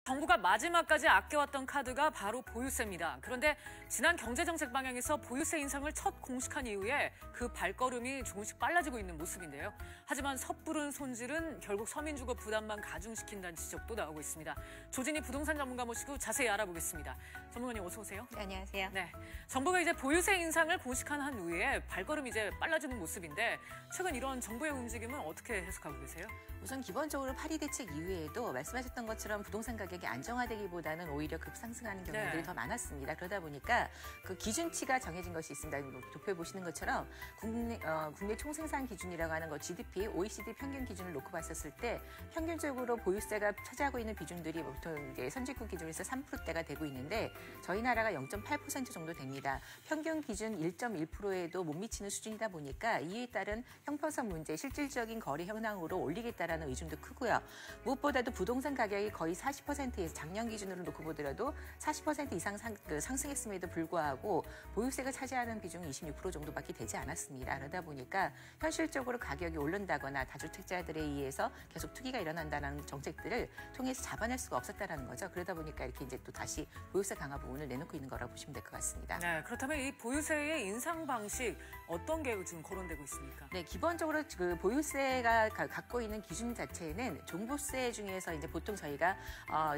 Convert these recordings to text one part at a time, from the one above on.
정부가 마지막까지 아껴왔던 카드가 바로 보유세입니다. 그런데 지난 경제정책 방향에서 보유세 인상을 첫 공식한 이후에 그 발걸음이 조금씩 빨라지고 있는 모습인데요. 하지만 섣부른 손질은 결국 서민주거 부담만 가중시킨다는 지적도 나오고 있습니다. 조진희 부동산 전문가 모시고 자세히 알아보겠습니다. 전문가님 어서 오세요. 네, 안녕하세요. 네, 정부가 이제 보유세 인상을 공식한 한 후에 발걸음이 이제 빨라지는 모습인데 최근 이런 정부의 움직임은 어떻게 해석하고 계세요? 우선 기본적으로 파리 대책 이후에도 말씀하셨던 것처럼 부동산 가격이 안정화되기보다는 오히려 급상승하는 경우들이 네. 더 많았습니다. 그러다 보니까 그 기준치가 정해진 것이 있습니다. 도표에 보시는 것처럼 국내 총생산 기준이라고 하는 것 GDP, OECD 평균 기준을 놓고 봤었을 때 평균적으로 보유세가 차지하고 있는 비중들이 보통 이제 선진국 기준에서 3%대가 되고 있는데 저희 나라가 0.8% 정도 됩니다. 평균 기준 1.1%에도 못 미치는 수준이다 보니까 이에 따른 형평성 문제, 실질적인 거래 현황으로 올리겠다라는 의중도 크고요. 무엇보다도 부동산 가격이 거의 40%에서 작년 기준으로 놓고 보더라도 40% 이상 상승했음에도 불구하고 보유세가 차지하는 비중이 26% 정도밖에 되지 않았습니다. 그러다 보니까 현실적으로 가격이 오른다거나 다주택자들에 의해서 계속 투기가 일어난다는 정책들을 통해서 잡아낼 수가 없었다는 거죠. 그러다 보니까 이렇게 이제 또 다시 보유세 강화 부분을 내놓고 있는 거라고 보시면 될 것 같습니다. 네, 그렇다면 이 보유세의 인상 방식 어떤 게 지금 거론되고 있습니까? 네, 기본적으로 그 보유세가 갖고 있는 기준 자체는 종부세 중에서 이제 보통 저희가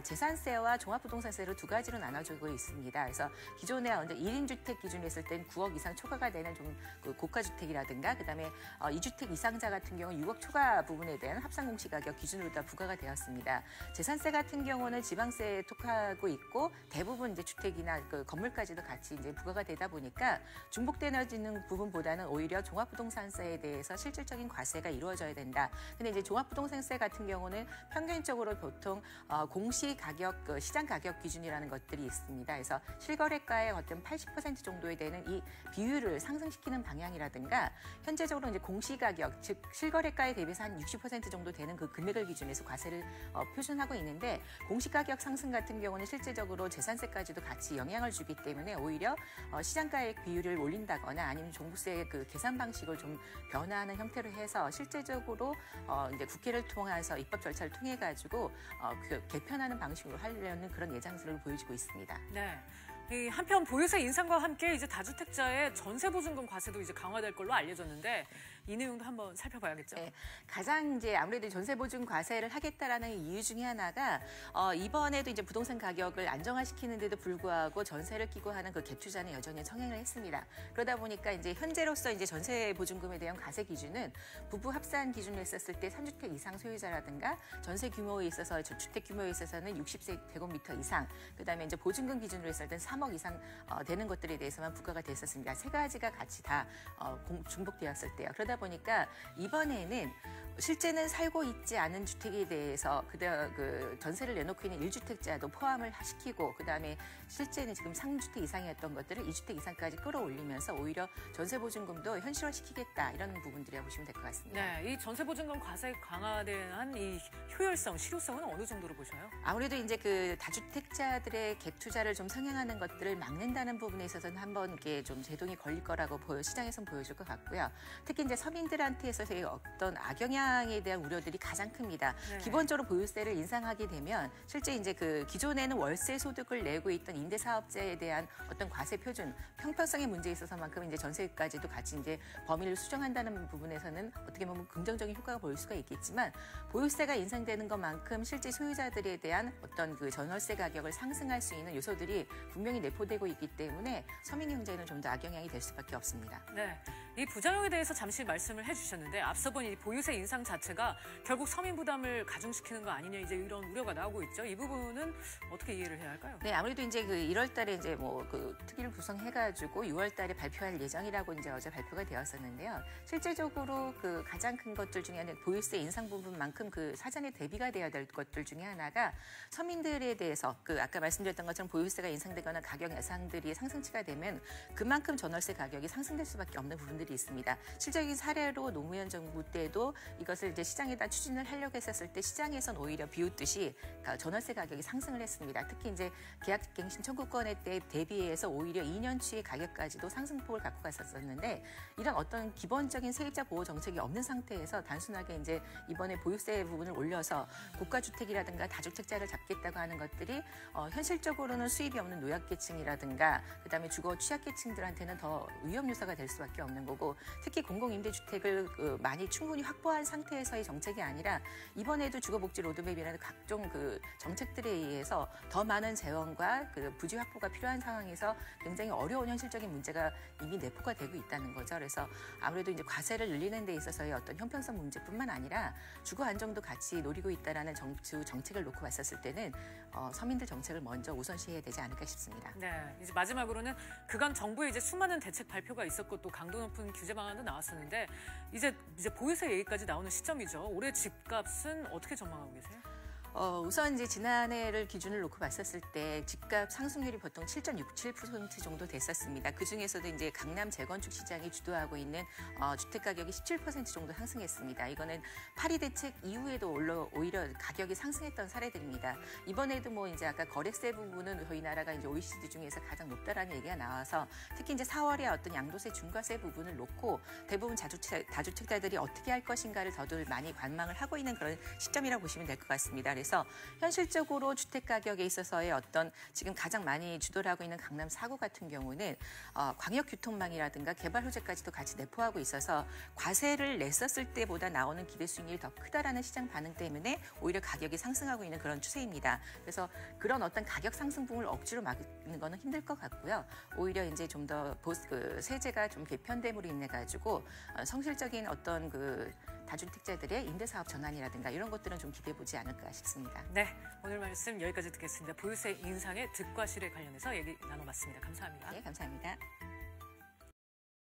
재산세와 종합부동산세로 두 가지로 나눠주고 있습니다. 그래서 기존에 1인 주택 기준으로 했을 땐 9억 이상 초과가 되는 좀 그 고가 주택이라든가 그다음에 2주택 이상자 같은 경우는 6억 초과 부분에 대한 합산 공시 가격 기준으로 다 부과가 되었습니다. 재산세 같은 경우는 지방세에 속하고 있고 대부분 이제 주택이나 그 건물까지도 같이 이제 부과가 되다 보니까 중복되어지는 부분보다는 오히려 종합부동산세에 대해서 실질적인 과세가 이루어져야 된다. 근데 이제 종합부동산세 같은 경우는 평균적으로 보통 공시 가격, 시장 가격 기준이라는 것들이 있습니다. 그래서 실거래가의 어떤 80% 정도에 되는 이 비율을 상승시키는 방향이라든가 현재적으로 이제 공시 가격, 즉 실거래가에 대비해서 한 60% 정도 되는 그 금액을 기준해서 과세를 표준하고 있는데 공시 가격 상승 같은 경우는 실제적으로 재산세까지도 같이 영향을 주기 때문에 오히려 시장가액 비율을 올린다거나 아니면 종부세 그 계산 방식을 좀 변화하는 형태로 해서 실제적으로 이제 국회를 통해서 입법 절차를 통해 가지고 그 개편하는 방식으로 하려는 그런 예정들을 보여주고 있습니다. 네. 한편 보유세 인상과 함께 이제 다주택자의 전세보증금 과세도 이제 강화될 걸로 알려졌는데 이 내용도 한번 살펴봐야겠죠. 네, 가장 이제 아무래도 전세보증 과세를 하겠다라는 이유 중에 하나가 이번에도 이제 부동산 가격을 안정화시키는데도 불구하고 전세를 끼고 하는 그 갭 투자는 여전히 성행을 했습니다. 그러다 보니까 이제 현재로서 이제 전세보증금에 대한 과세 기준은 부부 합산 기준으로 했었을 때 3주택 이상 소유자라든가 전세 규모에 있어서 주택 규모에 있어서는 60세제곱미터 이상, 그다음에 이제 보증금 기준으로 했을 때 3억 이상 되는 것들에 대해서만 부과가 됐었습니다. 세 가지가 같이 다 중복되었을 때요. 그러다 보니까 이번에는 실제는 살고 있지 않은 주택에 대해서 그 전세를 내놓고 있는 1주택자도 포함을 시키고 그다음에 실제는 지금 3주택 이상이었던 것들을 2주택 이상까지 끌어올리면서 오히려 전세보증금도 현실화시키겠다 이런 부분들이라고 보시면 될 것 같습니다. 네, 이 전세보증금 과세 강화된 이 효율성, 실효성은 어느 정도로 보셔요? 아무래도 이제 그 다주택자들의 갭 투자를 좀 성행하는 것들을 막는다는 부분에 있어서는 한번 이게 좀 제동이 걸릴 거라고 시장에서는 보여줄 것 같고요. 특히 이제 서민들한테 있어서의 어떤 악영향에 대한 우려들이 가장 큽니다. 네. 기본적으로 보유세를 인상하게 되면 실제 이제 그 기존에는 월세 소득을 내고 있던 임대사업자에 대한 어떤 과세 표준, 형평성의 문제에 있어서만큼 이제 전세까지도 같이 이제 범위를 수정한다는 부분에서는 어떻게 보면 긍정적인 효과가 보일 수가 있겠지만 보유세가 인상되는 것만큼 실제 소유자들에 대한 어떤 그 전월세 가격을 상승할 수 있는 요소들이 분명히 내포되고 있기 때문에 서민 경제는 좀 더 악영향이 될 수밖에 없습니다. 네, 이 부작용에 대해서 잠시 말씀을 해주셨는데 앞서 본 이 보유세 인상 자체가 결국 서민 부담을 가중시키는 거 아니냐 이제 이런 우려가 나오고 있죠. 이 부분은 어떻게 이해를 해야 할까요? 네, 아무래도 이제 그 1월달에 이제 뭐 그 특위를 구성해가지고 6월달에 발표할 예정이라고 이제 어제 발표가 되었었는데요. 실제적으로 그 가장 큰 것들 중에 하나는 보유세 인상 부분만큼 그 사전에 대비가 되어야 될 것들 중에 하나가 서민들에 대해서 그 아까 말씀드렸던 것처럼 보유세가 인상되거나 가격 예상들이 상승치가 되면 그만큼 전월세 가격이 상승될 수밖에 없는 부분들이 있습니다. 실질적인 사례로 노무현 정부 때도 이것을 이제 시장에다 추진을 하려고 했었을 때 시장에선 오히려 비웃듯이 전월세 가격이 상승을 했습니다. 특히 이제 계약갱신 청구권에 때 대비해서 오히려 2년치의 가격까지도 상승폭을 갖고 갔었는데 이런 어떤 기본적인 세입자 보호 정책이 없는 상태에서 단순하게 이제 이번에 보유세 부분을 올려서 고가주택이라든가 다주택자를 잡겠다고 하는 것들이 현실적으로는 수입이 없는 노약계층이라든가 그다음에 주거 취약계층들한테는 더 위험 요소가 될 수밖에 없는 거고 특히 공공임대주택을 많이 충분히 확보한 상태에서의 정책이 아니라 이번에도 주거복지 로드맵이라는 각종 정책들에 의해서 더 많은 재원과 부지 확보가 필요한 상황에서 굉장히 어려운 현실적인 문제가 이미 내포가 되고 있다는 거죠. 그래서 아무래도 이제 과세를 늘리는 데 있어서의 어떤 형평성 문제뿐만 아니라 주거 안정도 같이 노리고 있다라는 정책을 놓고 봤었을 때는 서민들 정책을 먼저 우선시해야 되지 않을까 싶습니다. 네, 이제 마지막으로는 그간 정부의 이제 수많은 대책 발표가 있었고 또 강도 높은 규제 방안도 나왔었는데 이제 보유세 얘기까지 나오는 시점이죠. 올해 집값은 어떻게 전망하고 계세요? 우선 이제 지난해를 기준을 놓고 봤었을 때 집값 상승률이 보통 7.67% 정도 됐었습니다. 그 중에서도 이제 강남 재건축 시장이 주도하고 있는 주택 가격이 17% 정도 상승했습니다. 이거는 파리 대책 이후에도 오히려 가격이 상승했던 사례들입니다. 이번에도 뭐 이제 아까 거래세 부분은 저희 나라가 이제 OECD 중에서 가장 높다라는 얘기가 나와서 특히 이제 4월에 어떤 양도세 중과세 부분을 놓고 대부분 다주택자들이 어떻게 할 것인가를 더들 많이 관망을 하고 있는 그런 시점이라고 보시면 될 것 같습니다. 그래서 현실적으로 주택 가격에 있어서의 어떤 지금 가장 많이 주도를 하고 있는 강남 4구 같은 경우는 광역교통망이라든가 개발 호재까지도 같이 내포하고 있어서 과세를 냈었을 때보다 나오는 기대 수익률이 더 크다라는 시장 반응 때문에 오히려 가격이 상승하고 있는 그런 추세입니다. 그래서 그런 어떤 가격 상승분을 억지로 막는 거는 힘들 것 같고요. 오히려 이제 좀 더 세제가 좀 개편됨으로 인해 가지고 성실적인 어떤 다주택자들의 임대사업 전환이라든가 이런 것들은 좀 기대해 보지 않을까 싶습니다. 네, 오늘 말씀 여기까지 듣겠습니다. 보유세 인상의 득과 실에 관련해서 얘기 나눠봤습니다. 감사합니다. 네, 감사합니다.